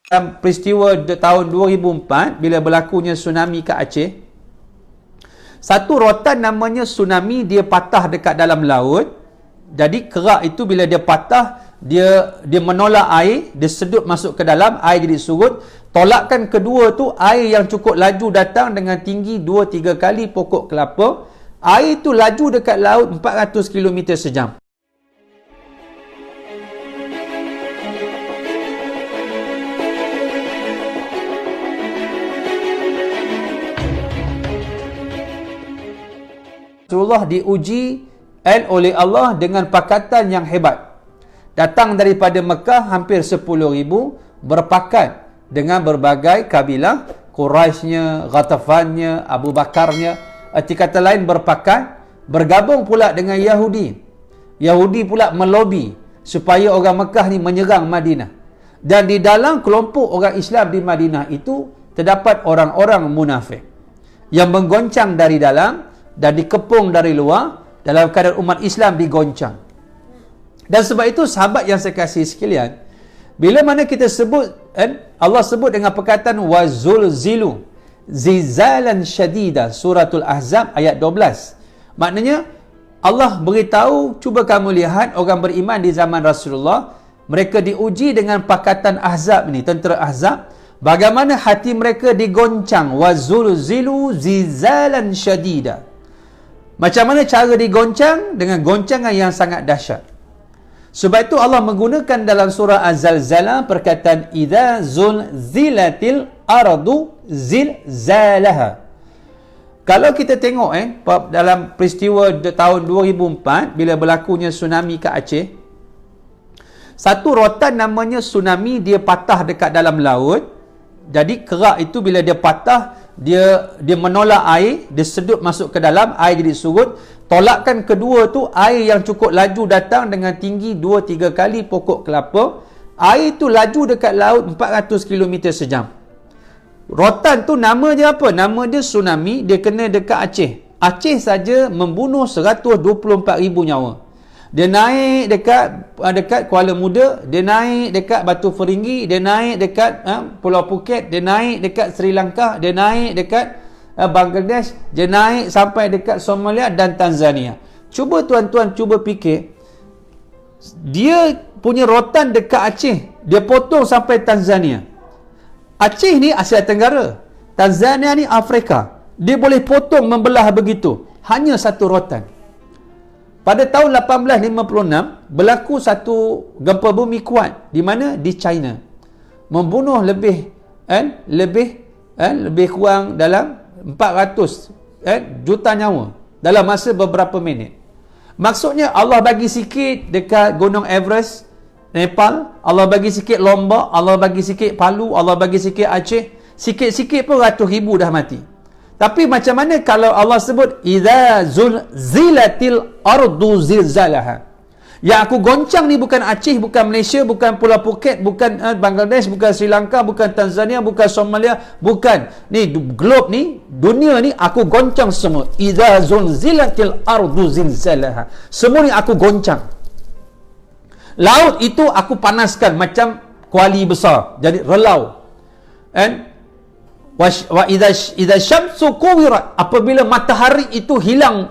Dalam peristiwa tahun 2004 bila berlakunya tsunami ke Aceh, satu rotan namanya tsunami, dia patah dekat dalam laut. Jadi kerak itu bila dia patah, dia menolak air, dia sedut masuk ke dalam, air jadi surut. Tolakan kedua tu, air yang cukup laju datang dengan tinggi 2-3 kali pokok kelapa. Air tu laju dekat laut 400 km sejam. Rasulullah diuji oleh Allah dengan pakatan yang hebat. Datang daripada Mekah hampir 10,000, berpakat dengan berbagai kabilah, Quraisynya, Ghatafannya, Abu Bakarnya, arti kata lain berpakat, bergabung pula dengan Yahudi. Yahudi pula melobi supaya orang Mekah ni menyerang Madinah. Dan di dalam kelompok orang Islam di Madinah itu terdapat orang-orang munafik yang menggoncang dari dalam dan dikepung dari luar, dalam keadaan umat Islam digoncang. Dan sebab itu sahabat yang saya kasih sekalian, bila mana kita sebut, Allah sebut dengan perkataan wazulzilu zizalan syadida, suratul Ahzab ayat 12. Maknanya Allah beritahu, cuba kamu lihat orang beriman di zaman Rasulullah, mereka diuji dengan pakatan Ahzab ni, tentera Ahzab, bagaimana hati mereka digoncang. Wazulzilu zizalan syadida. Macam mana cara digoncang? Dengan goncangan yang sangat dahsyat. Sebab itu Allah menggunakan dalam surah Az-Zalzalah perkataan idza zulzilatil ardu zilzalaha. Kalau kita tengok dalam peristiwa tahun 2004 bila berlakunya tsunami ke Aceh, satu rotan namanya tsunami, dia patah dekat dalam laut. Jadi kerak itu bila dia patah, dia menolak air, dia sedut masuk ke dalam, air jadi surut. Tolakan kedua tu, air yang cukup laju datang dengan tinggi 2-3 kali pokok kelapa. Air tu laju dekat laut 400 km sejam. Rotan tu nama dia apa? Nama dia tsunami, dia kena dekat Aceh. Aceh saja membunuh 124,000 nyawa. Dia naik dekat Kuala Muda, dia naik dekat Batu Feringgi, dia naik dekat Pulau Phuket, dia naik dekat Sri Lanka, dia naik dekat Bangladesh, dia naik sampai dekat Somalia dan Tanzania. Cuba tuan-tuan cuba fikir, dia punya rotan dekat Aceh, dia potong sampai Tanzania. Aceh ni Asia Tenggara, Tanzania ni Afrika. Dia boleh potong membelah begitu, hanya satu rotan. Pada tahun 1856 berlaku satu gempa bumi kuat di mana? Di China. Membunuh lebih kurang dalam 400 juta nyawa dalam masa beberapa minit. Maksudnya Allah bagi sikit dekat Gunung Everest, Nepal, Allah bagi sikit Lombok, Allah bagi sikit Palu, Allah bagi sikit Aceh, sikit-sikit pun ratus ribu dah mati. Tapi macam mana kalau Allah sebut idza zulzilatil ardu zilzalaha? Yang aku goncang ni bukan Aceh, bukan Malaysia, bukan Pulau Phuket, bukan Bangladesh, bukan Sri Lanka, bukan Tanzania, bukan Somalia, bukan. Ni globe ni, dunia ni aku goncang semua. Idza zulzilatil ardu zilzalaha. Semua ni aku goncang. Laut itu aku panaskan macam kuali besar, jadi relau. Wa idza syamsu kuwirat, apabila matahari itu hilang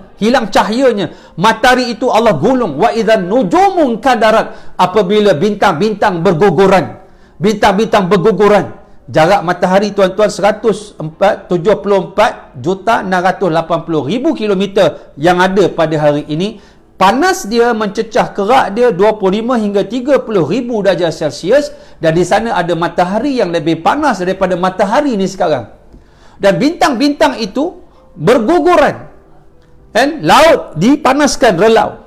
cahayanya, matahari itu Allah gulung. Wa idza nujumun kadarat, apabila bintang-bintang berguguran, jarak matahari tuan-tuan 174,680,000 kilometer yang ada pada hari ini. Panas dia mencecah kerak dia 25 hingga 30,000 darjah Celsius, dan di sana ada matahari yang lebih panas daripada matahari ni sekarang. Dan bintang-bintang itu berguguran. Laut dipanaskan relau.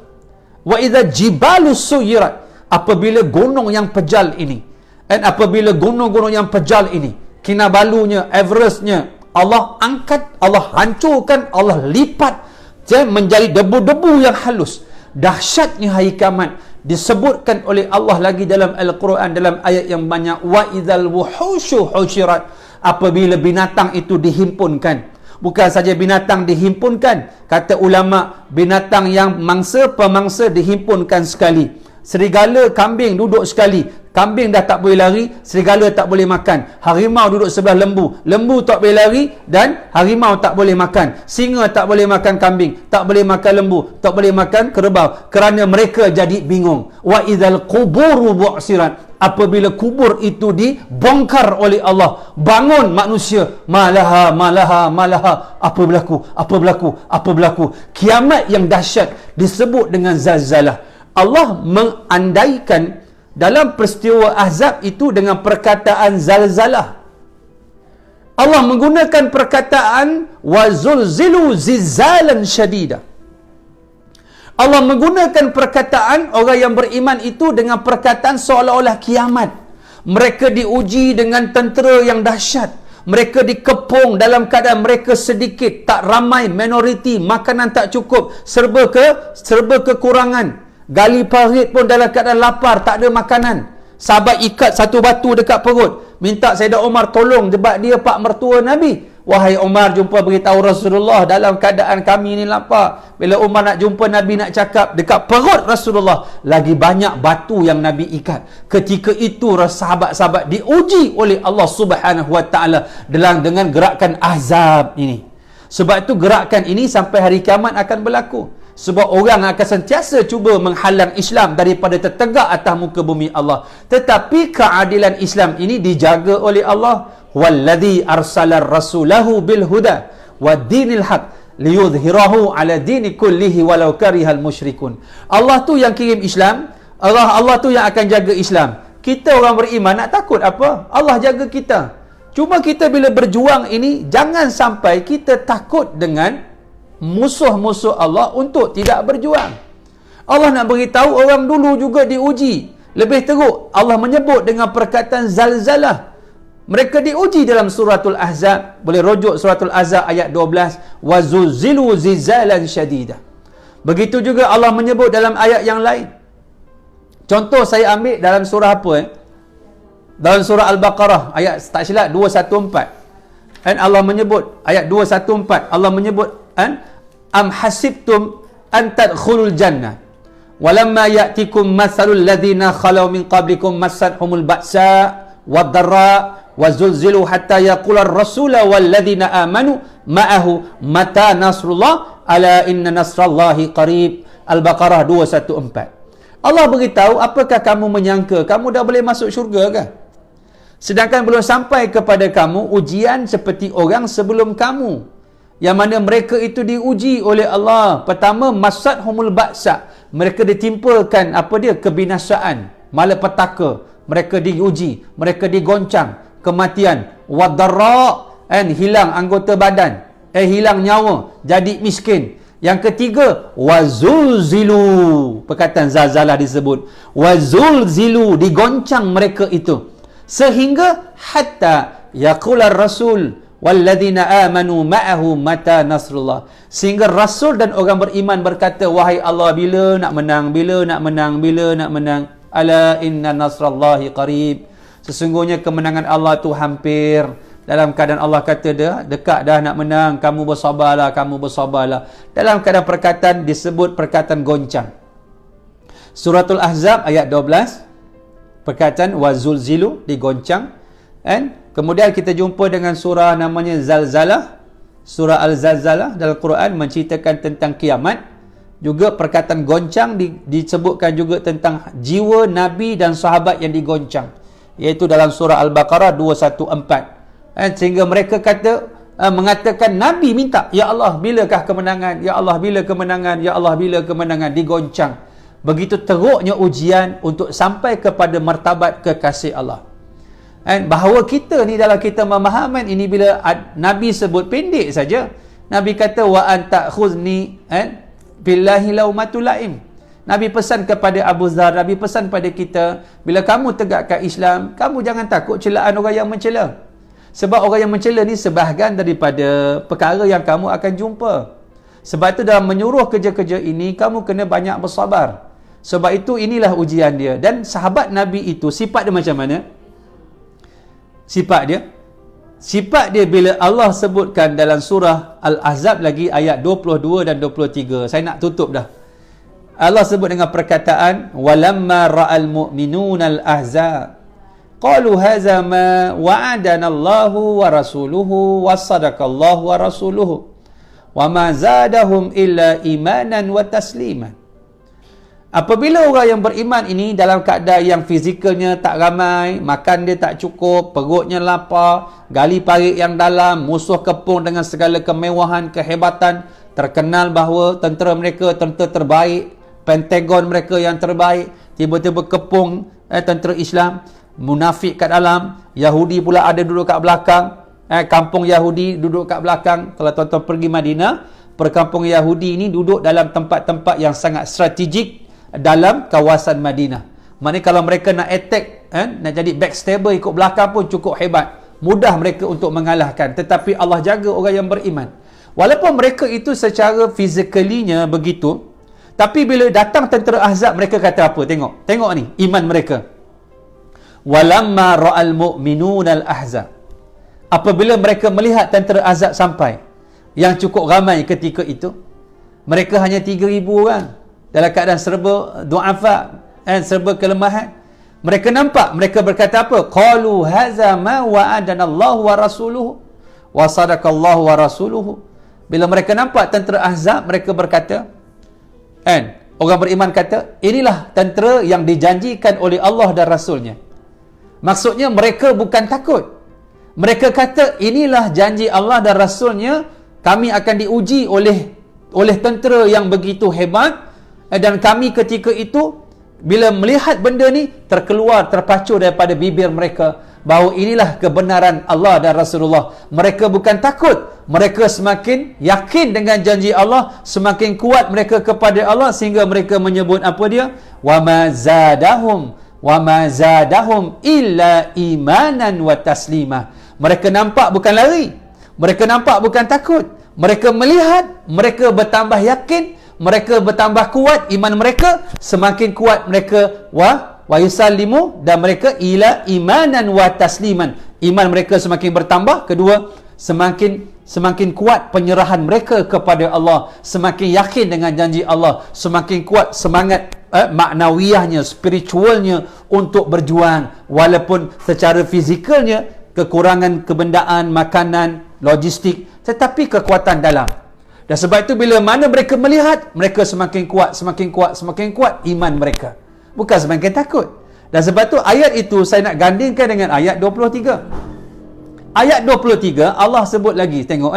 Wa idza jibalus suyirat, apabila gunung yang pejal ini, apabila gunung-gunung yang pejal ini, Kinabalunya, Everestnya, Allah angkat, Allah hancurkan, Allah lipat menjadi debu-debu yang halus. Dahsyatnya hari kiamat disebutkan oleh Allah lagi dalam Al-Quran dalam ayat yang banyak. Wa idzal wuhusyu husyirat, apabila binatang itu dihimpunkan. Bukan saja binatang dihimpunkan, kata ulama, binatang yang mangsa pemangsa dihimpunkan sekali. Serigala, kambing duduk sekali, Kambing dah tak boleh lari, serigala tak boleh makan. Harimau duduk sebelah lembu. Lembu tak boleh lari dan harimau tak boleh makan. Singa tak boleh makan kambing, tak boleh makan lembu, tak boleh makan kerbau. Kerana mereka jadi bingung. Wa idzal quburu bu'sirat. Apabila kubur itu dibongkar oleh Allah, bangun manusia, malaha, malaha, malaha. Apa berlaku? Apa berlaku? Apa berlaku? Kiamat yang dahsyat disebut dengan zalzalah. Allah mengandaikan dalam peristiwa Ahzab itu dengan perkataan zalzalah. Allah menggunakan perkataan wazulzilu zilzalan syadida. Allah menggunakan perkataan orang yang beriman itu dengan perkataan seolah-olah kiamat. Mereka diuji dengan tentera yang dahsyat. Mereka dikepung dalam keadaan mereka sedikit, tak ramai, minoriti, makanan tak cukup, serba kekurangan. Gali parit pun dalam keadaan lapar, tak ada makanan. Sahabat ikat satu batu dekat perut, minta Sayyidina Umar tolong sebab dia pak mertua Nabi. Wahai Umar, jumpa beritahu Rasulullah dalam keadaan kami ni lapar. Bila Umar nak jumpa Nabi, nak cakap, dekat perut Rasulullah lagi banyak batu yang Nabi ikat. Ketika itu sahabat-sahabat diuji oleh Allah Subhanahu Wa Taala dengan gerakan Ahzab ini. Sebab itu gerakan ini sampai hari kiamat akan berlaku. Sebab orang akan sentiasa cuba menghalang Islam daripada tertegak atas muka bumi Allah. Tetapi keadilan Islam ini dijaga oleh Allah. Walladhi arsala rasulahu bil huda wa dinil haq liyudhhirahu ala dini kullihi walau karihal musyrikun. Allah tu yang kirim Islam. Allah tu yang akan jaga Islam. Kita orang beriman nak takut apa? Allah jaga kita. Cuma kita bila berjuang ini, jangan sampai kita takut dengan musuh-musuh Allah untuk tidak berjuang. Allah nak beritahu orang dulu juga diuji. Lebih teruk, Allah menyebut dengan perkataan zalzalah. Mereka diuji dalam suratul Ahzab. Boleh rujuk suratul Ahzab ayat 12. وَزُلْزِلُوا زِلْزَالًا شَدِيدًا. Begitu juga Allah menyebut dalam ayat yang lain. Contoh saya ambil dalam surah apa? Dalam surah Al-Baqarah ayat tak silap 214. Dan Allah menyebut ayat 214. Allah menyebut am hasibtum an tadkhulul jannah walamma ya'tikum mathalul ladzina khalau min qablikum massathumul ba'sa wad-dharra wazulzilu hatta yaqula ar-rasul wal ladzina amanu ma'ahu mata nasrullah ala inna nasrallahi qarib. Al-Baqarah 214. Allah beritahu, apakah kamu menyangka kamu dah boleh masuk syurga ke? Sedangkan belum sampai kepada kamu ujian seperti orang sebelum kamu, yang mana mereka itu diuji oleh Allah. Pertama, masadhumul ba'sa, mereka ditimpakan kebinasaan, malapetaka, mereka diuji, mereka digoncang, kematian, wadarra, hilang anggota badan, hilang nyawa, jadi miskin. Yang ketiga, wazulzilu, perkataan zalzalah disebut, wazulzilu, digoncang mereka itu, sehingga hatta yaqular rasul walladzina amanu ma'ahu mata nasrullah, sehingga rasul dan orang beriman berkata, wahai Allah, bila nak menang, bila nak menang, bila nak menang. Ala inna nasrallahi qarib, sesungguhnya kemenangan Allah tu hampir. Dalam keadaan Allah kata dah dekat dah nak menang, kamu bersabarlah, kamu bersabarlah. Dalam keadaan perkataan disebut perkataan goncang. Suratul Ahzab ayat 12, perkataan wazulzilu, digoncang. Kemudian kita jumpa dengan surah namanya Zalzalah. Surah Al-Zalzalah dalam Quran menceritakan tentang kiamat. Juga perkataan goncang disebutkan juga tentang jiwa Nabi dan sahabat yang digoncang, iaitu dalam surah Al-Baqarah 214. Sehingga mereka mengatakan, Nabi minta, ya Allah, bilakah kemenangan? Ya Allah, bila kemenangan? Ya Allah, bila kemenangan? Digoncang. Begitu teruknya ujian untuk sampai kepada martabat kekasih Allah. Bahawa kita ni dalam kita pemahaman ini, bila Nabi sebut pendek saja, Nabi kata wa anta khuzni billahi laumatul laim. Nabi pesan kepada Abu Dzar, Nabi pesan pada kita, bila kamu tegakkan Islam, kamu jangan takut celaan orang yang mencela. Sebab orang yang mencela ni sebahagian daripada perkara yang kamu akan jumpa. Sebab itu dalam menyuruh kerja-kerja ini, kamu kena banyak bersabar. Sebab itu inilah ujian dia. Dan sahabat Nabi itu, sifat dia macam mana? Sifat dia bila Allah sebutkan dalam surah Al-Ahzab lagi ayat 22 dan 23. Saya nak tutup dah. Allah sebut dengan perkataan walamma ra'al mu'minuna al-ahzab qalu hadza ma wa'adana Allahu wa rasuluhu wa sadaqallahu wa rasuluhu wa ma zadahum illa imanan wa tasliman. Apabila orang yang beriman ini dalam keadaan yang fizikalnya tak ramai, makan dia tak cukup, perutnya lapar, gali parit yang dalam, musuh kepung dengan segala kemewahan, kehebatan, terkenal bahawa tentera mereka tentera terbaik, Pentagon mereka yang terbaik, tiba-tiba kepung tentera Islam, munafik kat dalam, Yahudi pula ada duduk kat belakang, kampung Yahudi duduk kat belakang. Kalau tuan-tuan pergi Madinah, perkampung Yahudi ini duduk dalam tempat-tempat yang sangat strategik dalam kawasan Madinah. Maknanya kalau mereka nak attack, nak jadi backstabber ikut belakang pun cukup hebat, mudah mereka untuk mengalahkan. Tetapi Allah jaga orang yang beriman. Walaupun mereka itu secara fizikalinya begitu, tapi bila datang tentera Ahzab, mereka kata apa? Tengok ni iman mereka. Walamma ra'al mu'minuna al-ahzab, apabila mereka melihat tentera Ahzab sampai, yang cukup ramai ketika itu, mereka hanya 3,000 orang dalam keadaan serba du'afa, serba kelemahan. Mereka nampak, mereka berkata apa? Qalu hadza ma wa'adana Allah wa rasuluhu wa sadaqallahu wa rasuluhu. Bila mereka nampak tentera Ahzab, mereka berkata, orang beriman kata, inilah tentera yang dijanjikan oleh Allah dan Rasulnya. Maksudnya mereka bukan takut. Mereka kata, inilah janji Allah dan Rasulnya, kami akan diuji oleh tentera yang begitu hebat. Dan kami ketika itu, bila melihat benda ni, terpacu daripada bibir mereka bahawa inilah kebenaran Allah dan Rasulullah. Mereka bukan takut, mereka semakin yakin dengan janji Allah, semakin kuat mereka kepada Allah, sehingga mereka menyebut apa dia? Wa ma zadahum illa imanan wa taslimah. Mereka nampak bukan lari, mereka nampak bukan takut, mereka melihat, mereka bertambah yakin, mereka bertambah kuat iman mereka, semakin kuat mereka wa yusallimu, dan mereka ila imanan wa tasliman. Iman mereka semakin bertambah. Kedua, semakin kuat penyerahan mereka kepada Allah, semakin yakin dengan janji Allah, semakin kuat semangat maknawiyahnya, spiritualnya untuk berjuang, walaupun secara fizikalnya kekurangan kebendaan, makanan, logistik, tetapi kekuatan dalam. Dan sebab itu bila mana mereka melihat, mereka semakin kuat iman mereka, bukan semakin takut. Dan sebab itu ayat itu saya nak gandingkan dengan ayat 23. Ayat 23 Allah sebut lagi, tengok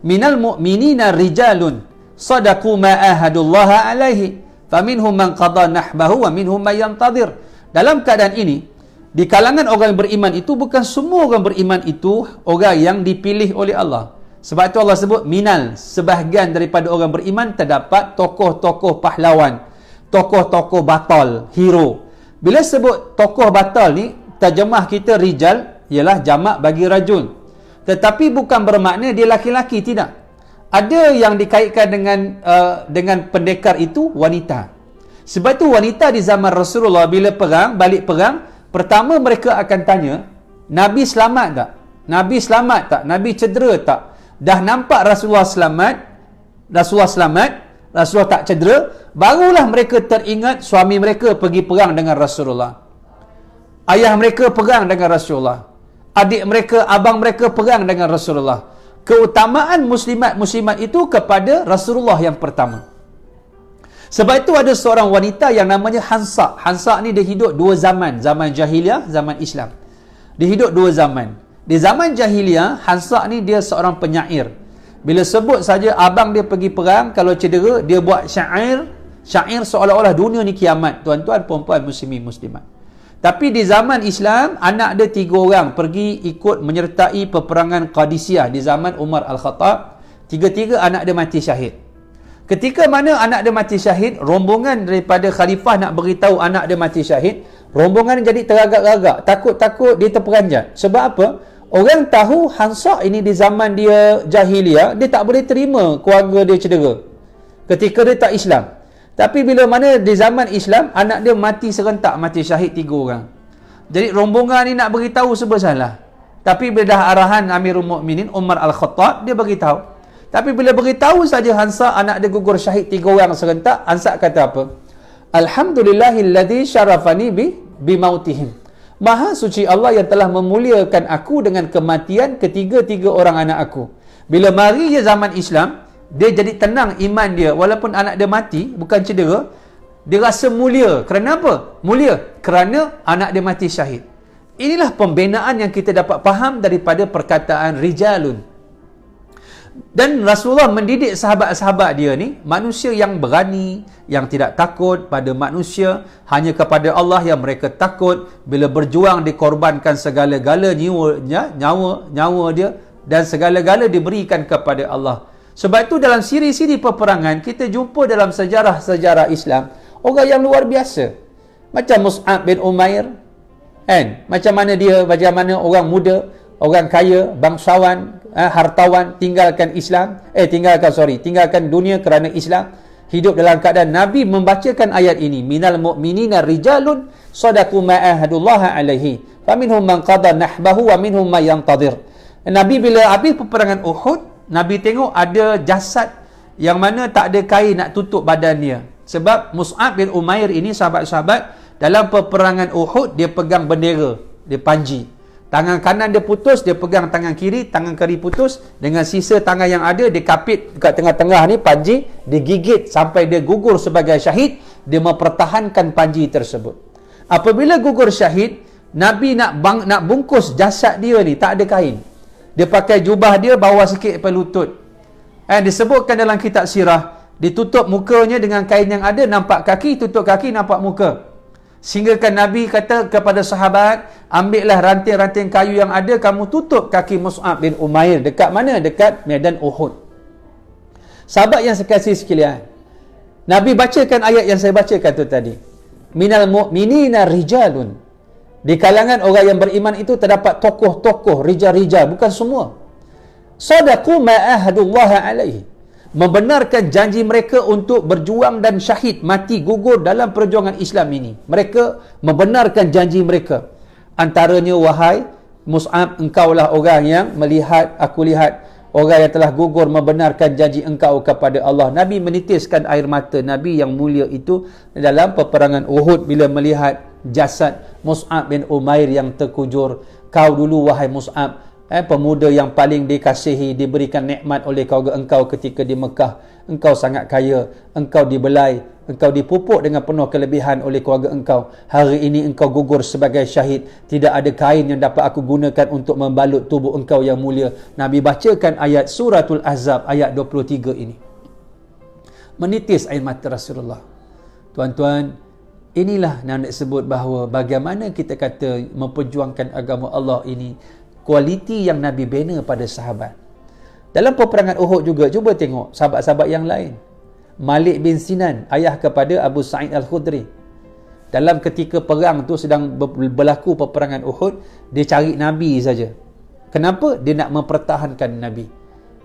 minal mu'minina rijalun sadaqu ma ahadullaha alaihi faminhum man qada nahbahu wa minhum man yantazir. Dalam keadaan ini, di kalangan orang yang beriman itu, bukan semua orang beriman itu orang yang dipilih oleh Allah. Sebab itu Allah sebut minal, sebahagian daripada orang beriman terdapat tokoh-tokoh pahlawan, tokoh-tokoh batal, hero. Bila sebut tokoh batal ni, terjemah kita rijal ialah jamak bagi rajul, tetapi bukan bermakna dia laki-laki, tidak. Ada yang dikaitkan dengan pendekar itu wanita. Sebab itu wanita di zaman Rasulullah bila balik perang, pertama mereka akan tanya, Nabi selamat tak? Nabi selamat tak? Nabi cedera tak? Dah nampak Rasulullah selamat, Rasulullah tak cedera, barulah mereka teringat suami mereka pergi perang dengan Rasulullah, ayah mereka perang dengan Rasulullah, adik mereka, abang mereka perang dengan Rasulullah. Keutamaan muslimat itu kepada Rasulullah yang pertama. Sebab itu ada seorang wanita yang namanya Hansa. Hansa ni dia hidup dua zaman, zaman jahiliah, zaman Islam. Dia hidup dua zaman. Di zaman jahiliah, Hansa ni dia seorang penyair. Bila sebut saja abang dia pergi perang, kalau cedera, dia buat syair seolah-olah dunia ni kiamat. Tuan-tuan, puan-puan, muslimin, muslimat. Tapi di zaman Islam, anak dia 3 orang pergi ikut menyertai peperangan Qadisiyah di zaman Umar Al-Khattab. 3 anak dia mati syahid. Ketika mana anak dia mati syahid, rombongan daripada khalifah nak beritahu anak dia mati syahid, rombongan jadi teragak-agak, takut-takut, dia terperanjat. Sebab apa? Orang tahu Hansa ini di zaman dia jahiliah, dia tak boleh terima keluarga dia cedera ketika dia tak Islam. Tapi bila mana di zaman Islam, anak dia mati serentak, mati syahid 3 orang. Jadi rombongan ni nak beritahu serba salah. Tapi bila dah arahan Amirul Mukminin Umar Al-Khattab, dia beritahu. Tapi bila beritahu saja Hansa anak dia gugur syahid 3 orang serentak, Hansa kata apa? Alhamdulillahilladzi syarafani bimautihim. Maha suci Allah yang telah memuliakan aku dengan kematian ketiga-tiga orang anak aku. Bila mari je zaman Islam, dia jadi tenang iman dia. Walaupun anak dia mati, bukan cedera, dia rasa mulia. Kerana apa? Mulia kerana anak dia mati syahid. Inilah pembinaan yang kita dapat faham daripada perkataan rijalun. Dan Rasulullah mendidik sahabat-sahabat dia ni manusia yang berani, yang tidak takut pada manusia, hanya kepada Allah yang mereka takut. Bila berjuang dikorbankan segala-gala nyawa dia, dan segala-gala diberikan kepada Allah. Sebab itu dalam siri-siri peperangan kita jumpa dalam sejarah-sejarah Islam orang yang luar biasa. Macam Mus'ab bin Umair, kan? Macam mana orang muda, orang kaya, bangsawan, hartawan tinggalkan dunia kerana Islam, hidup dalam keadaan Nabi membacakan ayat ini, minal mu'minina rijalun sadaqu ma ahadullah alaihi faminhum man qada nahbahu wa minhum man yantadir. Nabi bila habis peperangan Uhud, Nabi tengok ada jasad yang mana tak ada kain nak tutup badan dia. Sebab Mus'ab bin Umair ini sahabat-sahabat, dalam peperangan Uhud dia pegang bendera, dia panji. Tangan kanan dia putus, dia pegang tangan kiri, tangan kiri putus, dengan sisa tangan yang ada dia kapit dekat tengah-tengah ni panji, dia gigit sampai dia gugur sebagai syahid. Dia mempertahankan panji tersebut. Apabila gugur syahid, Nabi nak bungkus jasad dia ni, tak ada kain. Dia pakai jubah dia bawa sikit sampai lutut. Disebutkan dalam kitab sirah, ditutup mukanya dengan kain yang ada, nampak kaki, tutup kaki, nampak muka. Sehingga kan Nabi kata kepada sahabat, ambillah ranting-ranting kayu yang ada, kamu tutup kaki Mus'ab bin Umair. Dekat mana? Dekat medan Uhud. Sahabat yang sekasih sekalian, Nabi bacakan ayat yang saya bacakan tu tadi. Minal mu'minina rijalun. Di kalangan orang yang beriman itu terdapat tokoh-tokoh, rijal-rijal, bukan semua. Sadaqu ma ahadullah alaihi. Membenarkan janji mereka untuk berjuang dan syahid, mati gugur dalam perjuangan Islam ini. Mereka membenarkan janji mereka. Antaranya, wahai Mus'ab, engkaulah orang yang melihat, aku lihat orang yang telah gugur membenarkan janji engkau kepada Allah. Nabi menitiskan air mata Nabi yang mulia itu dalam peperangan Uhud bila melihat jasad Mus'ab bin Umair yang terkujur. Kau dulu wahai Mus'ab, pemuda yang paling dikasihi, diberikan nikmat oleh keluarga engkau ketika di Mekah. Engkau sangat kaya, engkau dibelai, engkau dipupuk dengan penuh kelebihan oleh keluarga engkau. Hari ini engkau gugur sebagai syahid. Tidak ada kain yang dapat aku gunakan untuk membalut tubuh engkau yang mulia. Nabi bacakan ayat suratul Ahzab ayat 23 ini. Menitis air mata Rasulullah. Tuan-tuan, inilah yang nak sebut bahawa bagaimana kita kata memperjuangkan agama Allah ini, kualiti yang Nabi bina pada sahabat. Dalam peperangan Uhud juga, cuba tengok sahabat-sahabat yang lain. Malik bin Sinan, ayah kepada Abu Sa'id Al-Khudri. Dalam ketika perang tu sedang berlaku peperangan Uhud, dia cari Nabi saja. Kenapa? Dia nak mempertahankan Nabi.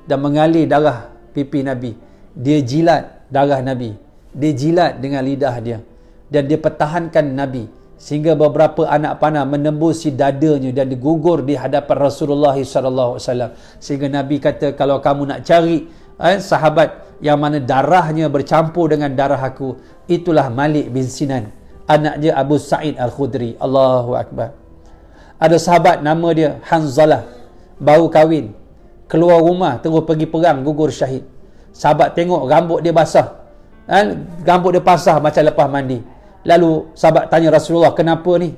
Dan mengalir darah pipi Nabi. Dia jilat darah Nabi. Dia jilat dengan lidah dia. Dan dia pertahankan Nabi. Sehingga beberapa anak panah menembusi dadanya dan digugur di hadapan Rasulullah SAW. Sehingga Nabi kata, kalau kamu nak cari sahabat yang mana darahnya bercampur dengan darah aku, itulah Malik bin Sinan, anaknya Abu Sa'id Al-Khudri. Allahu Akbar. Ada sahabat nama dia Hanzalah, baru kahwin, keluar rumah terus pergi perang, gugur syahid. Sahabat tengok rambut dia basah, rambut dia basah macam lepas mandi. Lalu sahabat tanya Rasulullah, kenapa ni?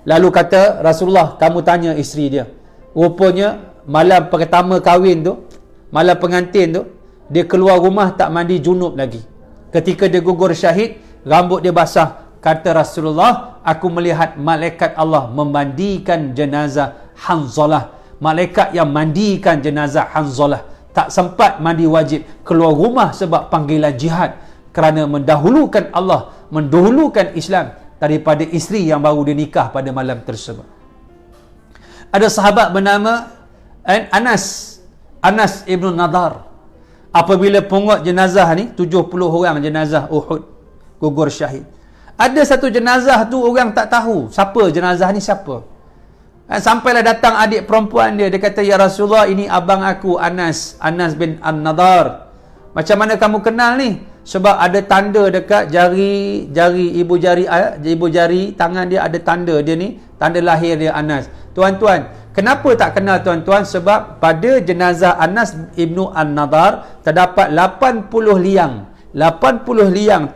Lalu kata Rasulullah, kamu tanya isteri dia. Rupanya malam pertama kahwin tu, malam pengantin tu, dia keluar rumah tak mandi junub lagi. Ketika dia gugur syahid, rambut dia basah. Kata Rasulullah, aku melihat malaikat Allah memandikan jenazah Hanzalah. Malaikat yang mandikan jenazah Hanzalah. Tak sempat mandi wajib, keluar rumah sebab panggilan jihad. Kerana mendahulukan Allah, mendahulukan Islam daripada isteri yang baru dia nikah pada malam tersebut. Ada sahabat bernama Anas ibn Nadar. Apabila pungut jenazah ni, 70 orang jenazah Uhud gugur syahid. Ada satu jenazah tu orang tak tahu siapa jenazah ni siapa. Sampailah datang adik perempuan dia. Dia kata, ya Rasulullah, ini abang aku Anas bin An-Nadar. Macam mana kamu kenal ni? Sebab ada tanda dekat jari ibu jari tangan dia, ada tanda dia ni, tanda lahir dia Anas. Tuan-tuan, kenapa tak kenal tuan-tuan? Sebab pada jenazah Anas ibnu An-Nadar terdapat 80 liang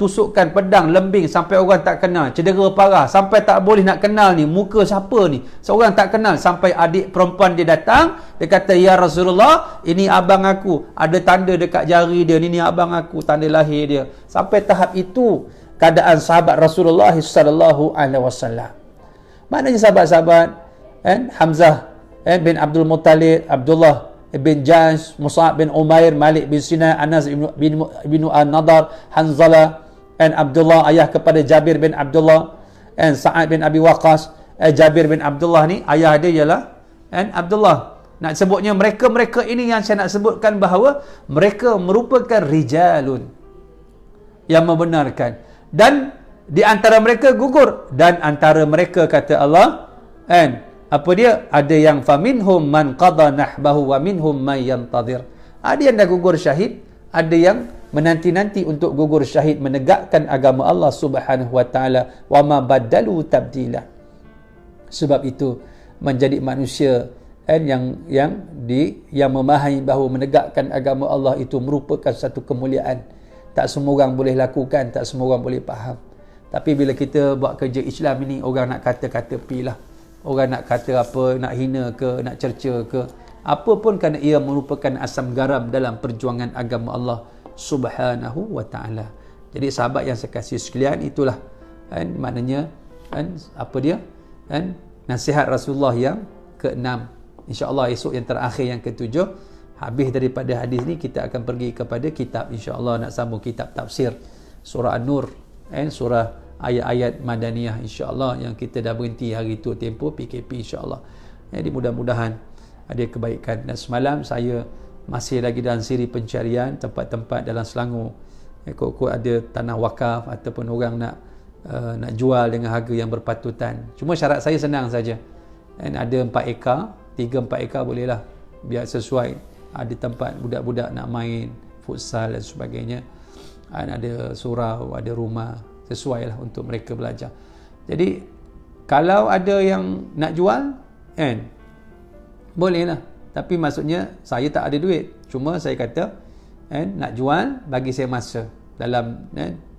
tusukan pedang lembing sampai orang tak kenal, cedera parah sampai tak boleh nak kenal ni muka siapa ni, seorang tak kenal. Sampai adik perempuan dia datang, dia kata, ya Rasulullah, ini abang aku, ada tanda dekat jari dia ni abang aku, tanda lahir dia. Sampai tahap itu keadaan sahabat Rasulullah sallallahu alaihi wasallam. Maknanya sahabat-sahabat Hamzah bin Abdul Muttalib, Abdullah bin Jahsh, Mus'ab bin Umair, Malik bin Sinan, Anas bin An-Nadar, Hanzalah, Abdullah ayah kepada Jabir bin Abdullah, Sa'ad bin Abi Waqqas. Jabir bin Abdullah ni ayah dia ialah Abdullah. Nak sebutnya mereka ini yang saya nak sebutkan bahawa mereka merupakan rijalun yang membenarkan, dan di antara mereka gugur, dan antara mereka kata Allah apa dia? Ada yang faminhum man qada nahbahu wa minhum man yantazir. Ada yang dah gugur syahid, ada yang menanti-nanti untuk gugur syahid menegakkan agama Allah Subhanahu wa taala. Wa ma badalu tabdila. Sebab itu menjadi manusia yang memahami bahawa menegakkan agama Allah itu merupakan satu kemuliaan. Tak semua orang boleh lakukan, tak semua orang boleh faham. Tapi bila kita buat kerja Islam ini, orang nak kata pilah. Orang nak kata apa, nak hina ke, nak cerca ke, apa pun, kerana ia merupakan asam garam dalam perjuangan agama Allah Subhanahu wa taala. Jadi sahabat yang saya kasih sekalian, itulah maknanya apa dia? Nasihat Rasulullah yang ke-6. Insya-Allah esok yang terakhir, yang ke-7. Habis daripada hadis ni kita akan pergi kepada kitab, insya-Allah nak sambung kitab tafsir surah An-Nur, surah ayat-ayat Madaniyah, insya-Allah, yang kita dah berhenti hari tu tempoh PKP, insya-Allah. Jadi mudah-mudahan ada kebaikan. Dan semalam saya masih lagi dalam siri pencarian tempat-tempat dalam Selangor, kot-kot ada tanah wakaf ataupun orang nak jual dengan harga yang berpatutan. Cuma syarat saya senang saja, ada 4 ekar, 3-4 ekar boleh lah, biar sesuai. Ada tempat budak-budak nak main futsal dan sebagainya, ada surau, ada rumah, sesuai lah untuk mereka belajar. Jadi kalau ada yang nak jual, boleh lah. Tapi maksudnya saya tak ada duit. Cuma saya kata nak jual, bagi saya masa dalam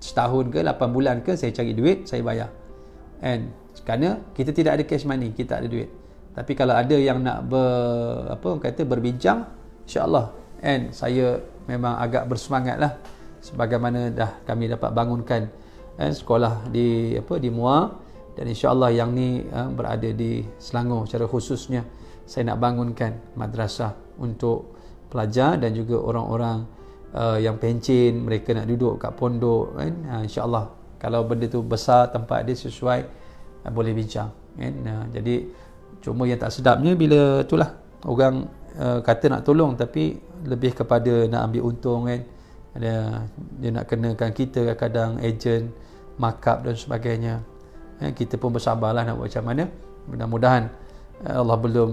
setahun ke 8 bulan ke, saya cari duit, saya bayar. Kerana kita tidak ada cash money, kita ada duit. Tapi kalau ada yang nak berbincang, insya-Allah saya memang agak bersemangat lah, sebagaimana dah kami dapat bangunkan sekolah di Muar, dan insya-Allah yang ni berada di Selangor secara khususnya. Saya nak bangunkan madrasah untuk pelajar dan juga orang-orang yang pencen, mereka nak duduk kat pondok, insya-Allah kalau benda tu besar, tempat dia sesuai, boleh bincang. Jadi cuma yang tak sedapnya bila itulah orang kata nak tolong tapi lebih kepada nak ambil untung, dia nak kenakan kita kadang ejen, markup dan sebagainya. Kita pun bersabarlah nak buat macam mana. Mudah-mudahan Allah belum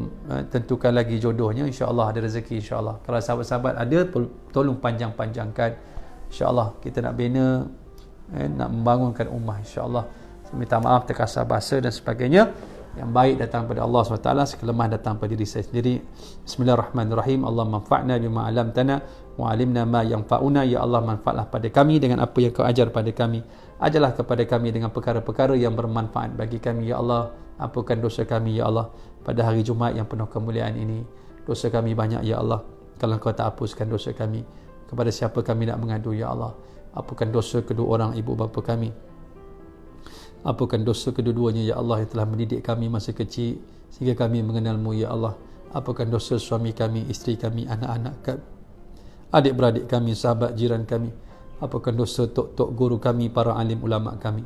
tentukan lagi jodohnya, insya-Allah ada rezeki, insya-Allah. Kalau sahabat-sahabat ada, tolong panjang-panjangkan, insya-Allah kita nak bina, nak membangunkan ummah, insya-Allah. Saya minta maaf terkasar bahasa dan sebagainya. Yang baik datang pada Allah SWT, sekelemahan datang pada diri saya sendiri. Bismillahirrahmanirrahim. Allah manfa'na bima 'allamtana wa 'alimna ma yanfa'una. Ya Allah, manfaatlah pada kami dengan apa yang Kau ajar pada kami. Ajarlah kepada kami dengan perkara-perkara yang bermanfaat bagi kami. Ya Allah, ampunkan dosa kami, ya Allah, pada hari Jumaat yang penuh kemuliaan ini. Dosa kami banyak, ya Allah. Kalau Kau tak hapuskan dosa kami, kepada siapa kami nak mengadu, ya Allah. Ampunkan dosa kedua orang ibu bapa kami. Ampunkan dosa kedua-duanya, ya Allah, yang telah mendidik kami masa kecil sehingga kami mengenal-Mu, ya Allah. Ampunkan dosa suami kami, isteri kami, anak-anak kami, adik-beradik kami, sahabat jiran kami. Ampunkan dosa tok-tok guru kami, para alim ulama kami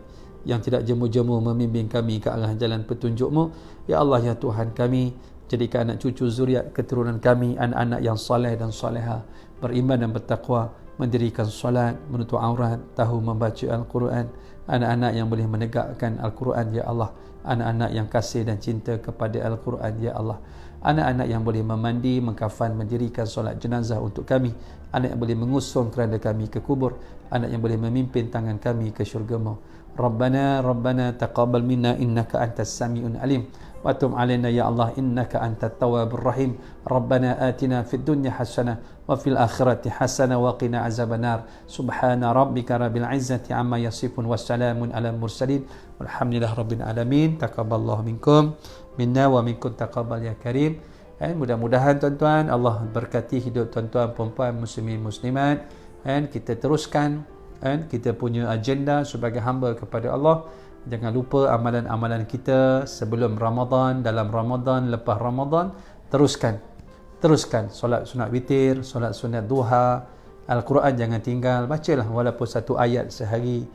yang tidak jemu-jemu membimbing kami ke arah jalan petunjuk-Mu. Ya Allah, ya Tuhan kami, jadikan anak cucu zuriat keturunan kami anak-anak yang soleh dan soleha, beriman dan bertakwa, mendirikan solat, menutup aurat, tahu membaca Al-Quran, anak-anak yang boleh menegakkan Al-Quran, ya Allah, anak-anak yang kasih dan cinta kepada Al-Quran, ya Allah, anak-anak yang boleh memandi, mengkafan, mendirikan solat jenazah untuk kami, anak yang boleh mengusung keranda kami ke kubur, anak yang boleh memimpin tangan kami ke syurga-Mu. Rabbana taqabbal minna innaka antas samiun alim wa tub alaina ya Allah innaka antat tawwabur rahim. Rabbana atina fid dunya hasanah wa fil akhirati hasanah wa qina azabannar. Subhana rabbika rabbil izzati amma yasifun wassalamun alal mursalin walhamdulillahi rabbil alamin. Taqabbalallahu minkum minna wa minkum taqabbal ya karim. Mudah-mudahan tuan-tuan Allah berkati hidup tuan-tuan puan-puan muslimin muslimat, kita teruskan kita punya agenda sebagai hamba kepada Allah. Jangan lupa amalan-amalan kita sebelum Ramadan, dalam Ramadan, lepas Ramadan. Teruskan solat sunat witir, solat sunat duha, Al-Quran jangan tinggal, bacalah walaupun satu ayat sehari.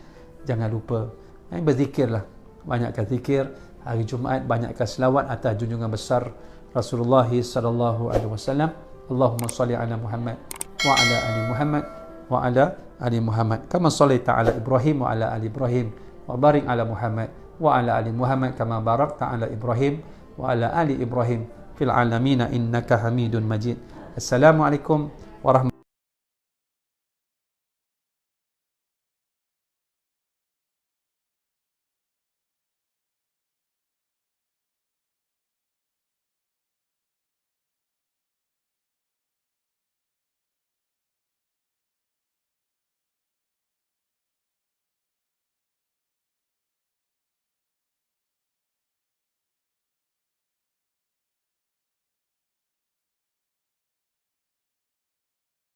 Jangan lupa berzikirlah, banyakkan zikir. Hari Jumaat banyakkan selawat atas junjungan besar Rasulullah sallallahu alaihi wasallam. Allahumma salli ala Muhammad wa ala ali Muhammad wa ala ali Muhammad kama sallaita ala Ibrahim wa ala ali Ibrahim wa barik ala Muhammad wa ala ali Muhammad kama barakta ala Ibrahim wa ala ali Ibrahim fil alamin innaka Hamidun Majid. Assalamualaikum warahmatullahi